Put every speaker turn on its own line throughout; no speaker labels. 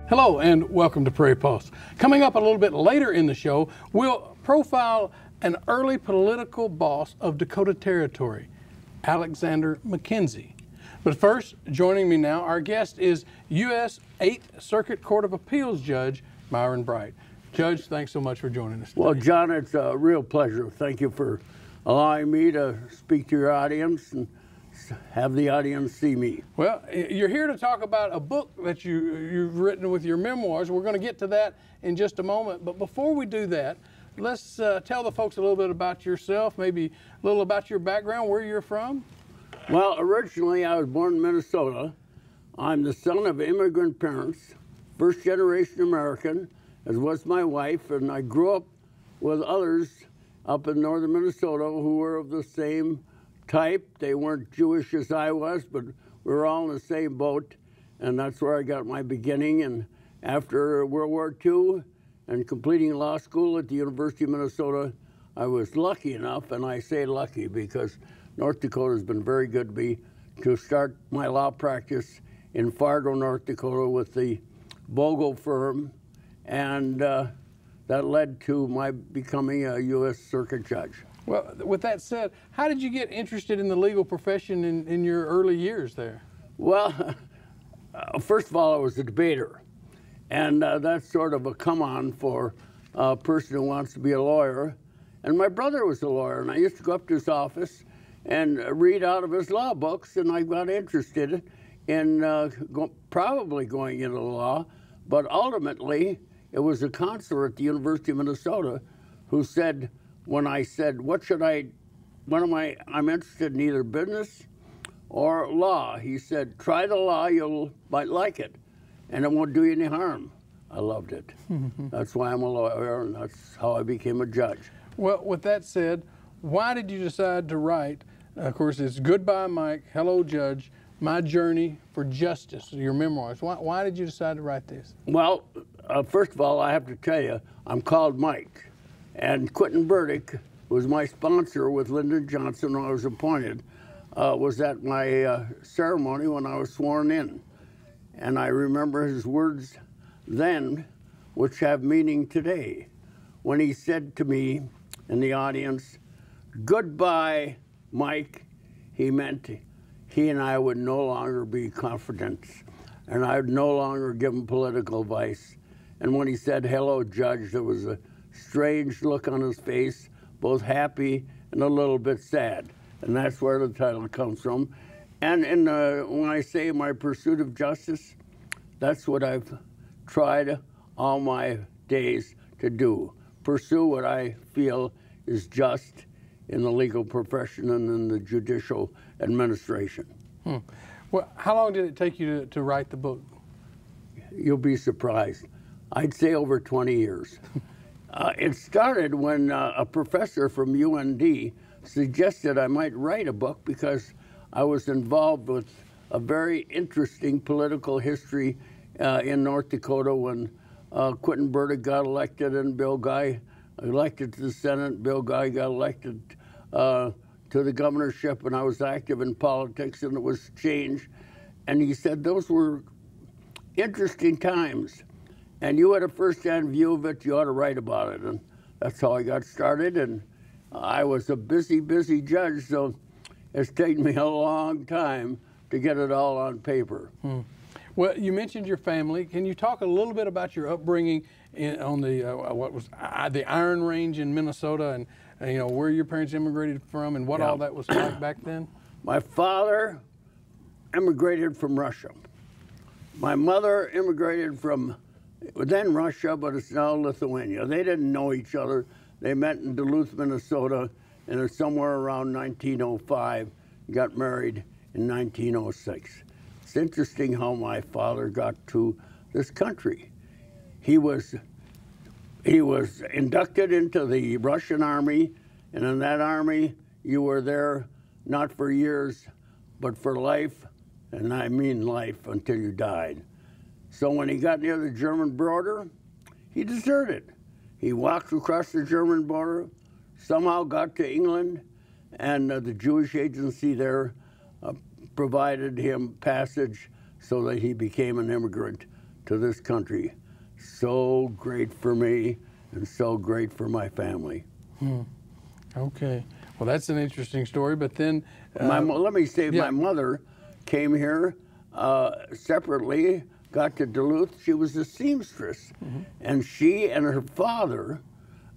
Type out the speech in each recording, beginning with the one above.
Hello and welcome to Prairie Pulse. Coming up a little bit later in the show, we'll profile an early political boss of Dakota Territory, Alexander Mackenzie. But first, joining me now, our guest is U.S. 8th Circuit Court of Appeals Judge Myron Bright. Judge, thanks so much for joining us today.
Well, John, it's a real pleasure. Thank you for allowing me to speak to your audience and have the audience see me.
Well, you're here to talk about a book that you've written with your memoirs. We're going to get to that in just a moment. But before we do that, let's tell the folks a little bit about yourself, maybe a little about your background, where you're from.
Well, originally I was born in Minnesota. I'm the son of immigrant parents, first generation American, as was my wife, and I grew up with others up in northern Minnesota who were of the same type. They weren't Jewish as I was, but we were all in the same boat, and that's where I got my beginning. And after World War II and completing law school at the University of Minnesota, I was lucky enough, and I say lucky because North Dakota has been very good to me, to start my law practice in Fargo, North Dakota with the Vogel firm, and that led to my becoming a U.S. Circuit Judge.
Well, with that said, how did you get interested in the legal profession in your early years there?
Well, first of all, I was a debater, and that's sort of a come-on for a person who wants to be a lawyer. And my brother was a lawyer, and I used to go up to his office and read out of his law books, and I got interested in probably going into law, but ultimately it was a counselor at the University of Minnesota who said, when I said, I'm interested in either business or law. He said, try the law, you might like it, and it won't do you any harm. I loved it. That's why I'm a lawyer, and that's how I became a judge.
Well, with that said, why did you decide to write, of course, it's Goodbye Mike, Hello Judge, My Journey for Justice, your memoirs. Why did you decide to write this?
Well, first of all, I have to tell you, I'm called Mike. And Quentin Burdick was my sponsor with Lyndon Johnson when I was appointed, was at my ceremony when I was sworn in. And I remember his words then, which have meaning today, when he said to me in the audience, "Goodbye, Mike." He meant he and I would no longer be confidants, and I would no longer give him political advice. And when he said, "Hello, Judge," there was a strange look on his face, both happy and a little bit sad. And that's where the title comes from. And when I say my pursuit of justice, that's what I've tried all my days to do. Pursue what I feel is just in the legal profession and in the judicial administration.
Well, how long did it take you to write the book?
You'll be surprised. I'd say over 20 years. It started when a professor from UND suggested I might write a book because I was involved with a very interesting political history in North Dakota when Quentin Burdick got elected and Bill Guy elected to the Senate. Bill Guy got elected to the governorship, and I was active in politics, and it was change. And he said those were interesting times. And you had a first-hand view of it, you ought to write about it. And that's how I got started. And I was a busy, busy judge, so it's taken me a long time to get it all on paper.
Well, you mentioned your family. Can you talk a little bit about your upbringing on the the Iron Range in Minnesota, and you know where your parents immigrated from, and what all that was like back then?
My father immigrated from Russia. My mother immigrated from then Russia, but it's now Lithuania. They didn't know each other. They met in Duluth, Minnesota, and somewhere around 1905, got married in 1906. It's interesting how my father got to this country. He was inducted into the Russian army, and in that army, you were there not for years, but for life, and I mean life until you died. So when he got near the German border, he deserted. He walked across the German border, somehow got to England, and the Jewish agency there provided him passage so that he became an immigrant to this country. So great for me and so great for my family.
Okay. Well, that's an interesting story, but then...
Let me say,
yeah.
my mother came here separately, got to Duluth. She was a seamstress. And she and her father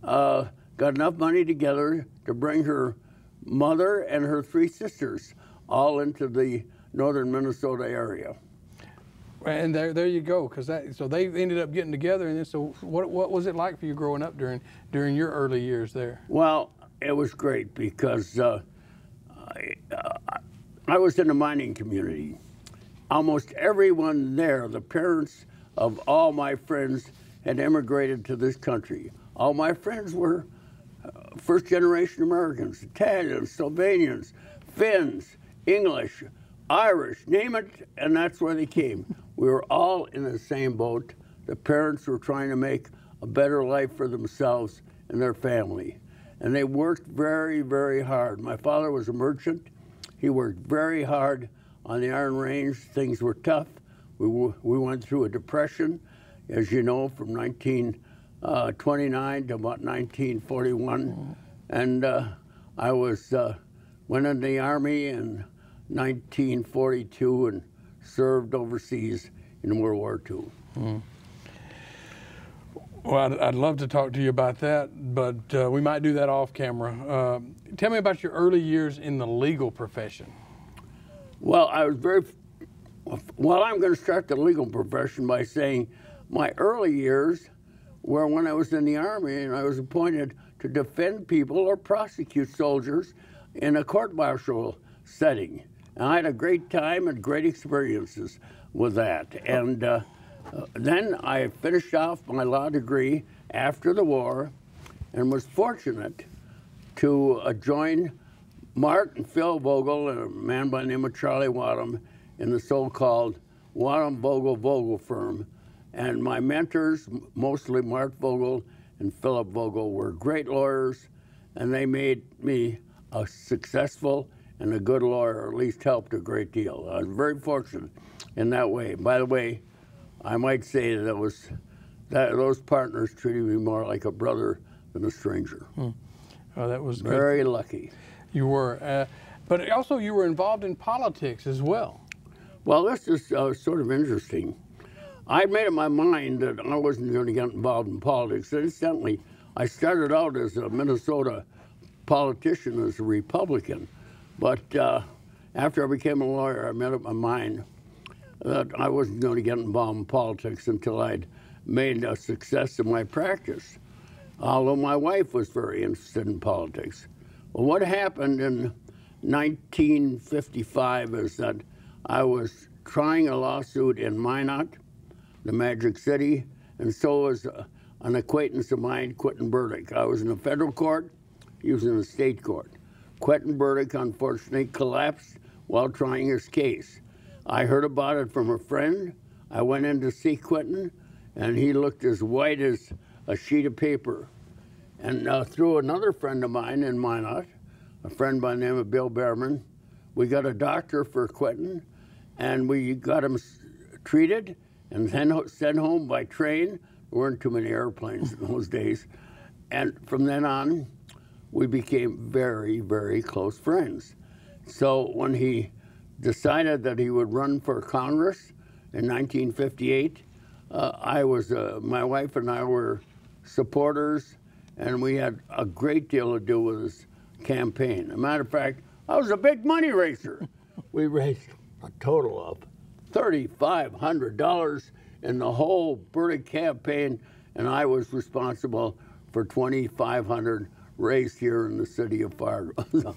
got enough money together to bring her mother and her 3 sisters all into the northern Minnesota area.
And there you go, so they ended up getting together. And then, so what was it like for you growing up during your early years there?
Well, it was great because I was in a mining community. Almost everyone there, the parents of all my friends, had immigrated to this country. All my friends were first-generation Americans, Italians, Slovenians, Finns, English, Irish, name it, and that's where they came. We were all in the same boat. The parents were trying to make a better life for themselves and their family. And they worked very, very hard. My father was a merchant. He worked very hard on the Iron Range. Things were tough. We went through a depression, as you know, from 1929 to about 1941. And I went in the Army in 1942 and served overseas in World War II.
Well, I'd love to talk to you about that, but we might do that off camera. Tell me about your early years in the legal profession.
Well, I'm going to start the legal profession by saying my early years were when I was in the Army and I was appointed to defend people or prosecute soldiers in a court-martial setting. And I had a great time and great experiences with that. And then I finished off my law degree after the war and was fortunate to join Mart and Phil Vogel and a man by the name of Charlie Wadham in the so-called Wadham Vogel Vogel firm. And my mentors, mostly Mart Vogel and Philip Vogel, were great lawyers, and they made me a successful and a good lawyer, or at least helped a great deal. I was very fortunate in that way. By the way, I might say that those partners treated me more like a brother than a stranger.
Oh, that was
very
good.
Lucky.
You were, but also you were involved in politics as well.
Well, this is sort of interesting. I'd made up my mind that I wasn't going to get involved in politics. Incidentally, I started out as a Minnesota politician, as a Republican, but after I became a lawyer, I made up my mind that I wasn't going to get involved in politics until I'd made a success in my practice, although my wife was very interested in politics. Well, what happened in 1955 is that I was trying a lawsuit in Minot, the Magic City, and so was an acquaintance of mine, Quentin Burdick. I was in a federal court, he was in a state court. Quentin Burdick, unfortunately, collapsed while trying his case. I heard about it from a friend. I went in to see Quentin, and he looked as white as a sheet of paper. And through another friend of mine in Minot, a friend by the name of Bill Behrman, we got a doctor for Quentin, and we got him treated and then sent home by train. There weren't too many airplanes in those days. And from then on, we became very, very close friends. So when he decided that he would run for Congress in 1958, my wife and I were supporters, and we had a great deal to do with his campaign. As a matter of fact, I was a big money raiser. We raised a total of $3,500 in the whole Burdick campaign, and I was responsible for $2,500 raised here in the city of Fargo. So,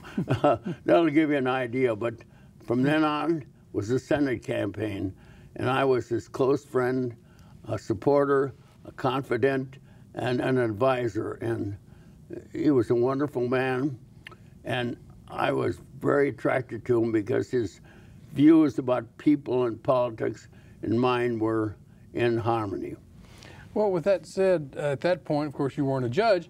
that'll give you an idea. But from then on was the Senate campaign, and I was his close friend, a supporter, a confidant, and an advisor. And he was a wonderful man, and I was very attracted to him because his views about people and politics and mine were in harmony.
Well, with that said, at that point, of course, you weren't a judge.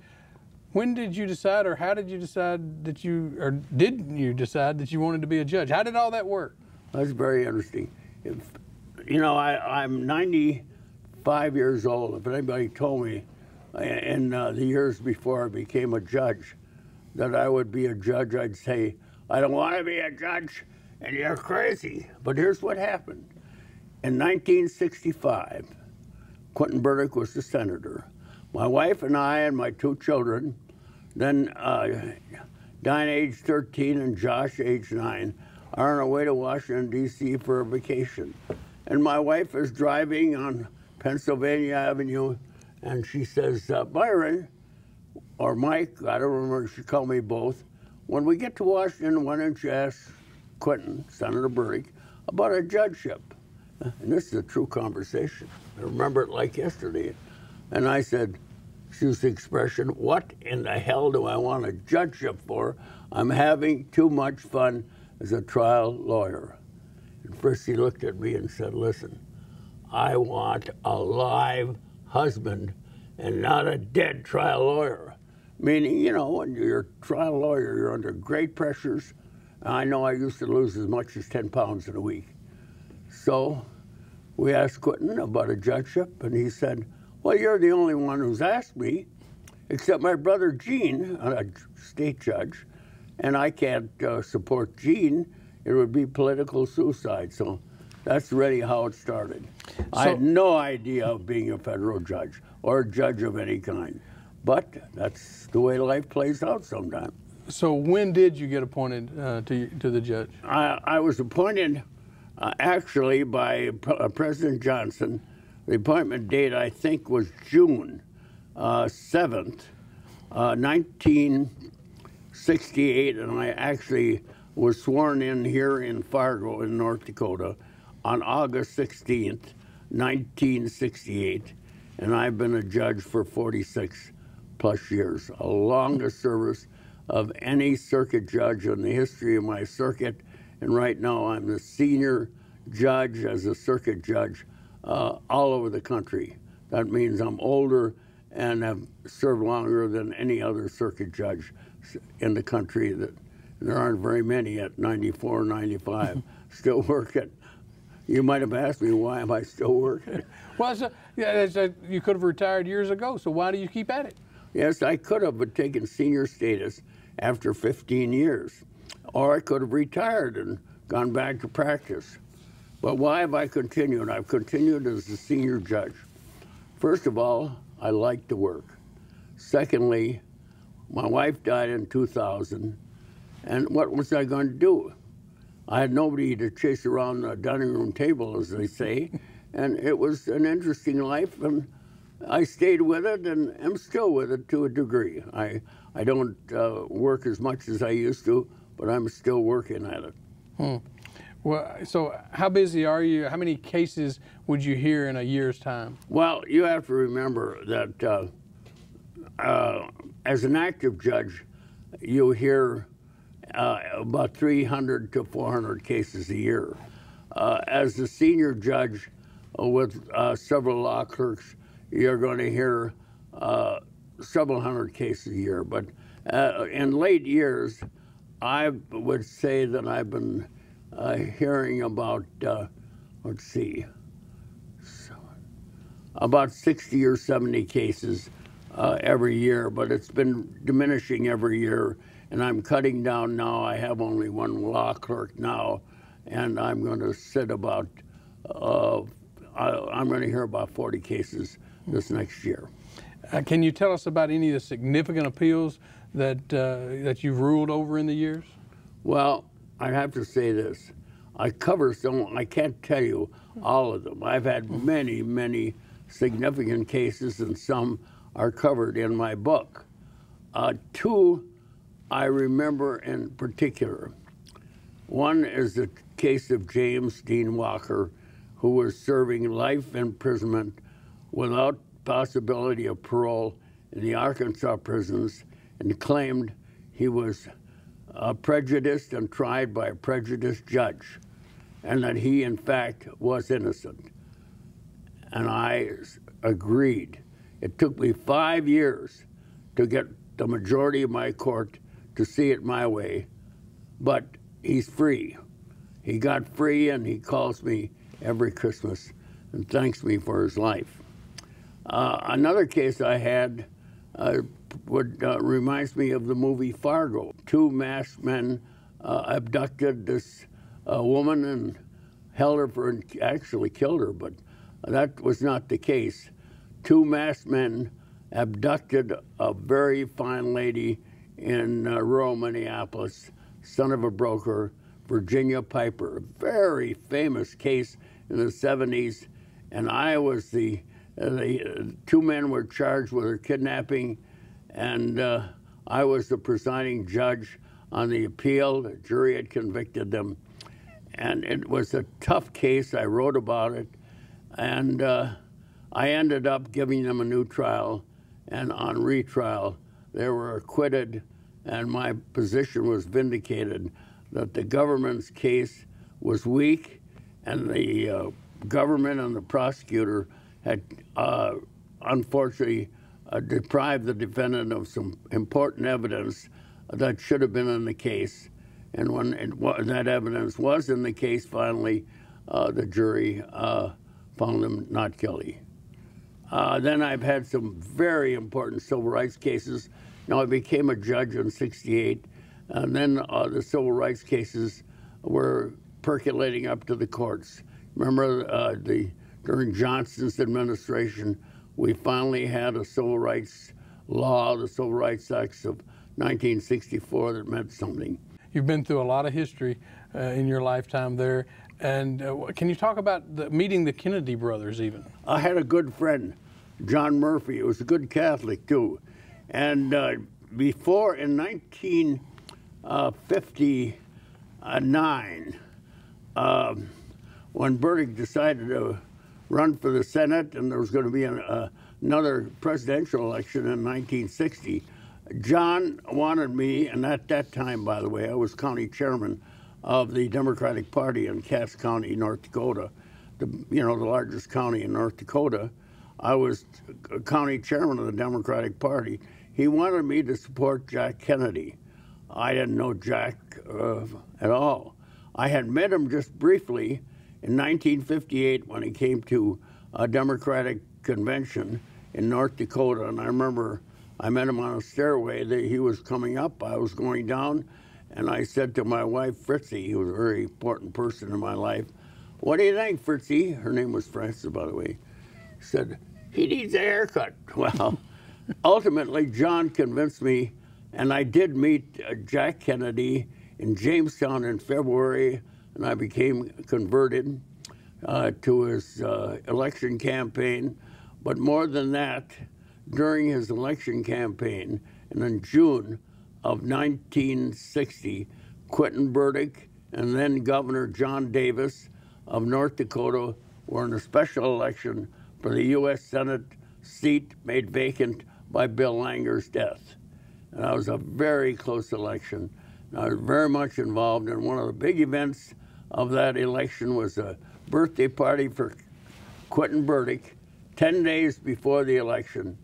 When did you decide, or how did you decide that did you decide that you wanted to be a judge? How did all that work?
That's very interesting. You know, I'm 92 5 years old. If anybody told me in the years before I became a judge that I would be a judge, I'd say, I don't want to be a judge, and you're crazy. But here's what happened. In 1965, Quentin Burdick was the senator. My wife and I and my 2 children, then Diane, age 13, and Josh, age 9, are on our way to Washington, D.C. for a vacation. And my wife is driving on Pennsylvania Avenue, and she says, Byron, or Mike, I don't remember, she called me both, when we get to Washington, why don't you ask Quentin, Senator Burdick, about a judgeship? And this is a true conversation. I remember it like yesterday. And I said, excuse the expression, what in the hell do I want a judgeship for? I'm having too much fun as a trial lawyer. And first he looked at me and said, listen, I want a live husband and not a dead trial lawyer. Meaning, you know, when you're a trial lawyer, you're under great pressures. I know I used to lose as much as 10 pounds in a week. So we asked Quentin about a judgeship, and he said, well, you're the only one who's asked me, except my brother Gene, a state judge, and I can't support Gene. It would be political suicide. So that's really how it started. I had no idea of being a federal judge or a judge of any kind, but that's the way life plays out sometimes.
So when did you get appointed to the judge?
I was appointed actually by President Johnson. The appointment date, I think, was June 7th, 1968, and I actually was sworn in here in Fargo in North Dakota on August 16th, 1968, and I've been a judge for 46 plus years, the longest service of any circuit judge in the history of my circuit. And right now I'm the senior judge as a circuit judge all over the country. That means I'm older and have served longer than any other circuit judge in the country. There aren't very many at 94, 95 still working. You might have asked me, why am I still working?
Well, you could have retired years ago, so why do you keep at it?
Yes, I could have taken senior status after 15 years, or I could have retired and gone back to practice. But why have I continued? I've continued as a senior judge. First of all, I like to work. Secondly, my wife died in 2000, and what was I going to do? I had nobody to chase around the dining room table, as they say, and it was an interesting life, and I stayed with it and am still with it to a degree. I don't work as much as I used to, but I'm still working at it.
Well, so how busy are you? How many cases would you hear in a year's time?
Well, you have to remember that as an active judge, you hear about 300 to 400 cases a year. As a senior judge with several law clerks, you're going to hear several hundred cases a year. But in late years, I would say that I've been hearing about, let's see, about 60 or 70 cases every year, but it's been diminishing every year, and I'm cutting down now. I have only one law clerk now, and I'm going to sit about, I'm going to hear about 40 cases this next year.
Can you tell us about any of the significant appeals that you've ruled over in the years?
Well, I have to say this. I cover some, I can't tell you all of them. I've had many, many significant cases, and some are covered in my book. Two I remember in particular. One is the case of James Dean Walker, who was serving life imprisonment without possibility of parole in the Arkansas prisons, and claimed he was prejudiced and tried by a prejudiced judge, and that he, in fact, was innocent. And I agreed. It took me 5 years to get the majority of my court to see it my way, but he's free. He got free, and he calls me every Christmas and thanks me for his life. Another case I had reminds me of the movie Fargo. Two masked men abducted this woman and held her for, actually killed her, but that was not the case. Two masked men abducted a very fine lady in rural Minneapolis, son of a broker, Virginia Piper, a very famous case in the 70s, and I was the two men were charged with her kidnapping, and I was the presiding judge on the appeal. The jury had convicted them, and it was a tough case. I wrote about it, and I ended up giving them a new trial, and on retrial, they were acquitted, and my position was vindicated that the government's case was weak, and the government and the prosecutor had unfortunately deprived the defendant of some important evidence that should have been in the case. And when that evidence was in the case, finally, the jury found him not guilty. Then I've had some very important civil rights cases. Now, I became a judge in '68, and then the civil rights cases were percolating up to the courts. Remember, during Johnson's administration, we finally had a civil rights law, the Civil Rights Acts of 1964, that meant something.
You've been through a lot of history in your lifetime there. And can you talk about meeting the Kennedy brothers even?
I had a good friend, John Murphy. He was a good Catholic, too. And before, in 1959, when Burdick decided to run for the Senate and there was going to be another presidential election in 1960, John wanted me, and at that time, by the way, I was county chairman of the Democratic Party in Cass County, North Dakota, the largest county in North Dakota. I was county chairman of the Democratic Party. He wanted me to support Jack Kennedy. I didn't know Jack at all. I had met him just briefly in 1958 when he came to a Democratic convention in North Dakota, and I remember I met him on a stairway that he was coming up. I was going down, and I said to my wife, Fritzy, who was a very important person in my life, "What do you think, Fritzy?" Her name was Frances, by the way. She said, "He needs a haircut." Well, ultimately, John convinced me, and I did meet Jack Kennedy in Jamestown in February, and I became converted to his election campaign. But more than that, during his election campaign, and in June of 1960, Quentin Burdick and then Governor John Davis of North Dakota were in a special election for the U.S. Senate seat made vacant by Bill Langer's death. And that was a very close election. And I was very much involved, and one of the big events of that election was a birthday party for Quentin Burdick 10 days before the election.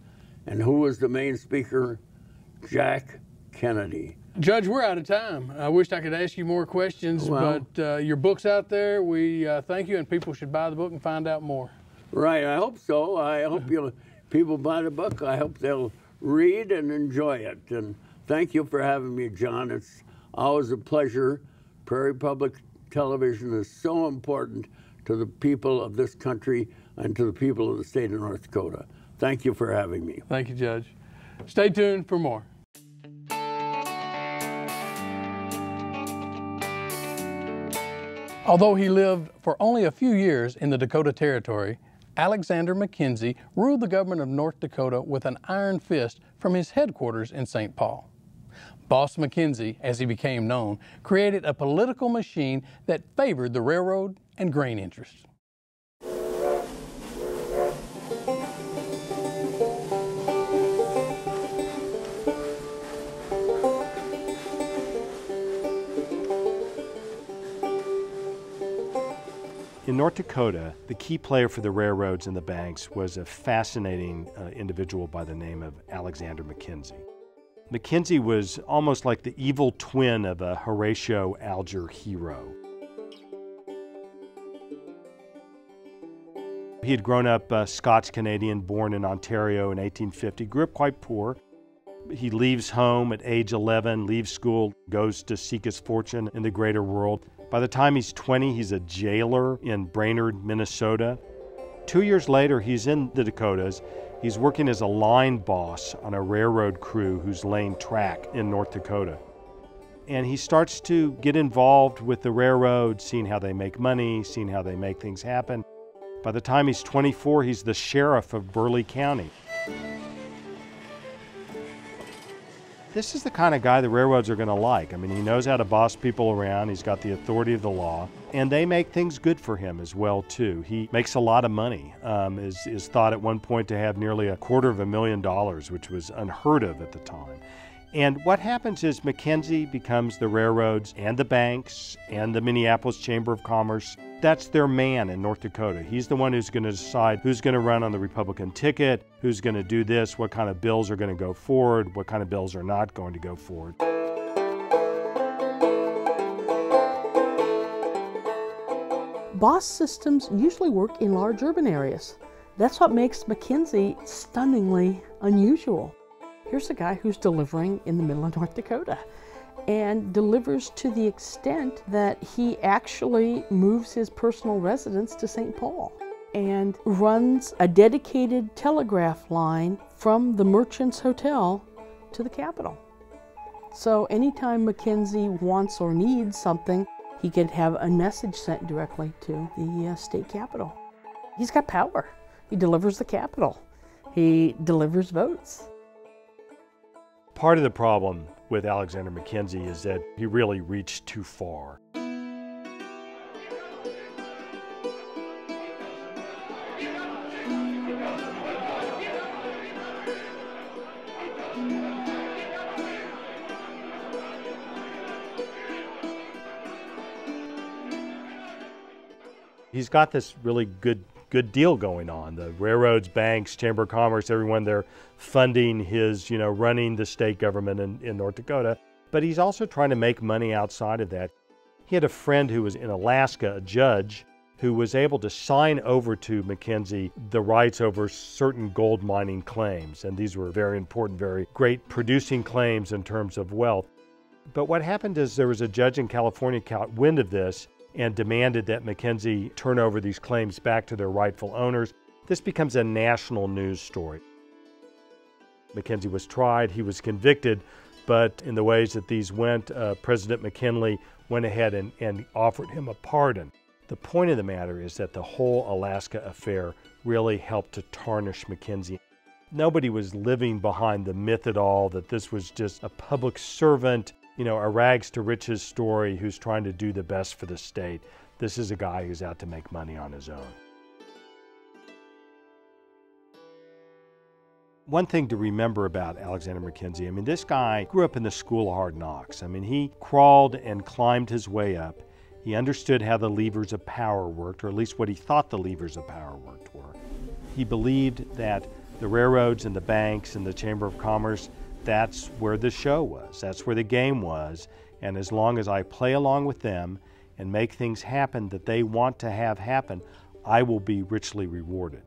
And who was the main speaker? Jack Kennedy.
Judge, we're out of time. I wished I could ask you more questions, but your book's out there. We thank you, and people should buy the book and find out more.
Right, I hope so. I hope people buy the book. I hope they'll read and enjoy it. And thank you for having me, John. It's always a pleasure. Prairie Public Television is so important to the people of this country and to the people of the state of North Dakota. Thank you for having me.
Thank you, Judge. Stay tuned for more. Although he lived for only a few years in the Dakota Territory, Alexander McKenzie ruled the government of North Dakota with an iron fist from his headquarters in St. Paul. Boss McKenzie, as he became known, created a political machine that favored the railroad and grain interests.
In North Dakota, the key player for the railroads and the banks was a fascinating individual by the name of Alexander McKenzie. McKenzie was almost like the evil twin of a Horatio Alger hero. He had grown up Scots-Canadian, born in Ontario in 1850, grew up quite poor. He leaves home at age 11, leaves school, goes to seek his fortune in the greater world. By the time he's 20, he's a jailer in Brainerd, Minnesota. 2 years later, he's in the Dakotas. He's working as a line boss on a railroad crew who's laying track in North Dakota. And he starts to get involved with the railroad, seeing how they make money, seeing how they make things happen. By the time he's 24, he's the sheriff of Burleigh County. This is the kind of guy the railroads are going to like. I mean, he knows how to boss people around. He's got the authority of the law. And they make things good for him as well, too. He makes a lot of money. Is thought at one point to have nearly $250,000, which was unheard of at the time. And what happens is Mackenzie becomes the railroads and the banks and the Minneapolis Chamber of Commerce. That's their man in North Dakota. He's the one who's going to decide who's going to run on the Republican ticket, who's going to do this, what kind of bills are going to go forward, what kind of bills are not going to go forward.
Boss systems usually work in large urban areas. That's what makes Mackenzie stunningly unusual. Here's a guy who's delivering in the middle of North Dakota and delivers to the extent that he actually moves his personal residence to St. Paul and runs a dedicated telegraph line from the Merchants Hotel to the Capitol. So anytime Mackenzie wants or needs something, he could have a message sent directly to the state capitol. He's got power. He delivers the Capitol. He delivers votes.
Part of the problem with Alexander Mackenzie is that he really reached too far. He's got this really good deal going on. The railroads, banks, Chamber of Commerce, everyone, they're funding his, running the state government in North Dakota. But he's also trying to make money outside of that. He had a friend who was in Alaska, a judge, who was able to sign over to Mackenzie the rights over certain gold mining claims. And these were very important, very great producing claims in terms of wealth. But what happened is there was a judge in California caught wind of this and demanded that Mackenzie turn over these claims back to their rightful owners. This becomes a national news story. Mackenzie was tried, he was convicted, but in the ways that these went, President McKinley went ahead and offered him a pardon. The point of the matter is that the whole Alaska affair really helped to tarnish Mackenzie. Nobody was living behind the myth at all that this was just a public servant, a rags to riches story who's trying to do the best for the state. This is a guy who's out to make money on his own. One thing to remember about Alexander Mackenzie, this guy grew up in the school of hard knocks. He crawled and climbed his way up. He understood how the levers of power worked, or at least what he thought the levers of power worked were. He believed that the railroads and the banks and the Chamber of Commerce, that's where the show was, that's where the game was, and as long as I play along with them and make things happen that they want to have happen, I will be richly rewarded.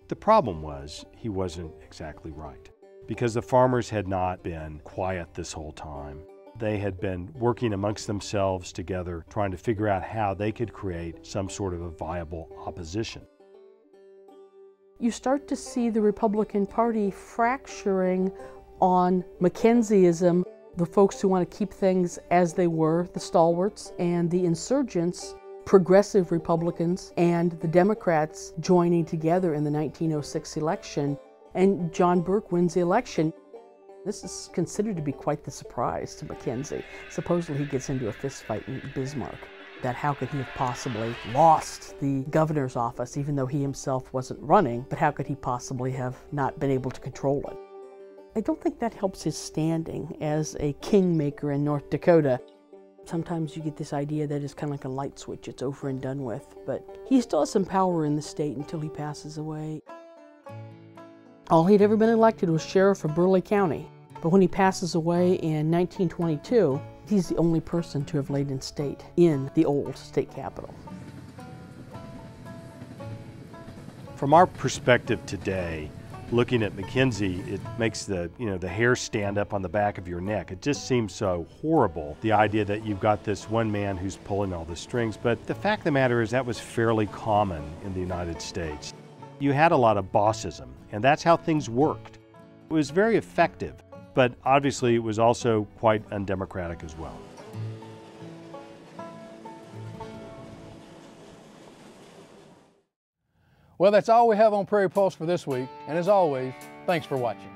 The problem was he wasn't exactly right, because the farmers had not been quiet this whole time. They had been working amongst themselves together, trying to figure out how they could create some sort of a viable opposition.
You start to see the Republican Party fracturing on Mackenzieism, the folks who want to keep things as they were, the stalwarts, and the insurgents, progressive Republicans, and the Democrats joining together in the 1906 election, and John Burke wins the election. This is considered to be quite the surprise to Mackenzie. Supposedly he gets into a fist fight in Bismarck. That how could he have possibly lost the governor's office, even though he himself wasn't running, but how could he possibly have not been able to control it? I don't think that helps his standing as a kingmaker in North Dakota. Sometimes you get this idea that it's kind of like a light switch, it's over and done with, but he still has some power in the state until he passes away. All he'd ever been elected was sheriff of Burleigh County, but when he passes away in 1922, he's the only person to have laid in state in the old state capitol.
From our perspective today, looking at Mackenzie, it makes the hair stand up on the back of your neck. It just seems so horrible, the idea that you've got this one man who's pulling all the strings. But the fact of the matter is that was fairly common in the United States. You had a lot of bossism, and that's how things worked. It was very effective, but obviously it was also quite undemocratic as well.
Well, that's all we have on Prairie Pulse for this week, and as always, thanks for watching.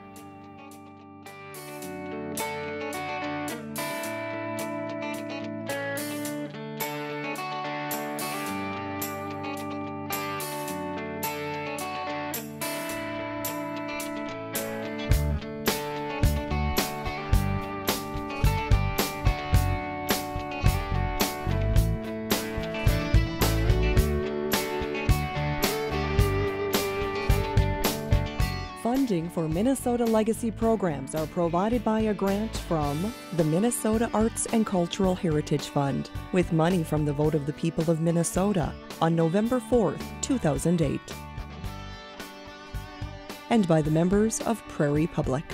Funding for Minnesota Legacy programs are provided by a grant from the Minnesota Arts and Cultural Heritage Fund, with money from the vote of the people of Minnesota on November 4th, 2008, and by the members of Prairie Public.